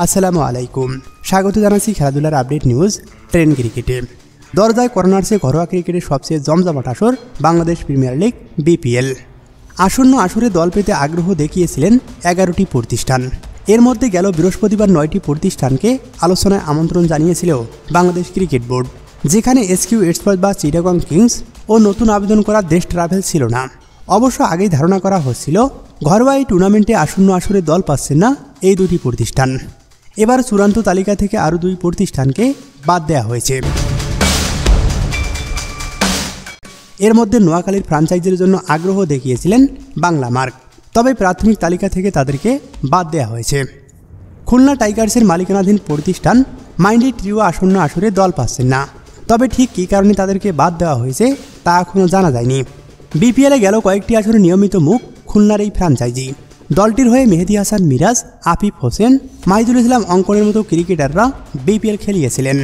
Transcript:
আসসালামু আলাইকুম। স্বাগত জানাচ্ছি খেলাধুলার আপডেট নিউজ ট্রেন ক্রিকেটে। দরজায় কর্নার্সে ঘরোয়া ক্রিকেটের সবচেয়ে জমজমাট আসর বাংলাদেশ প্রিমিয়ার লিগ বিপিএল। আসন্ন আসরে দল পেতে আগ্রহ দেখিয়েছিলেন 11টি প্রতিষ্ঠান। এর মধ্যে গেল বৃহস্পতিবার 9টি প্রতিষ্ঠানকে আলোচনায় আমন্ত্রণ জানিয়েছিল বাংলাদেশ ক্রিকেট বোর্ড, যেখানে এসকিউ স্পোর্টস বা চিটাগং কিংস ও নতুন আবেদন করা দেশ ট্রাভেল ছিল না। অবশ্য আগেই ধারণা করা হচ্ছিল ঘরোয়া এই টুর্নামেন্টে আসন্ন আসরে দল পাচ্ছেন না এই দুটি প্রতিষ্ঠান। এবার চূড়ান্ত তালিকা থেকে আরও 2 প্রতিষ্ঠানকে বাদ দেওয়া হয়েছে। এর মধ্যে নোয়াখালীর ফ্র্যাঞ্চাইজির জন্য আগ্রহ দেখিয়েছিলেন বাংলা মার্ক, তবে প্রাথমিক তালিকা থেকে তাদেরকে বাদ দেওয়া হয়েছে। খুলনা টাইগার্সের মালিকানাধীন প্রতিষ্ঠান মাইন্ডি ট্রিও আসন্ন আসরে দল পাচ্ছেন না, তবে ঠিক কী কারণে তাদেরকে বাদ দেওয়া হয়েছে তা এখনও জানা যায়নি। বিপিএলে গেল কয়েকটি আসরে নিয়মিত মুখ খুলনার এই ফ্র্যাঞ্চাইজি। দলটির হয়ে মেহেদী হাসান মিরাজ, আফিফ হোসেন, মাহিদুল ইসলাম অঙ্কনের মতো ক্রিকেটাররা বিপিএল খেলিয়েছিলেন।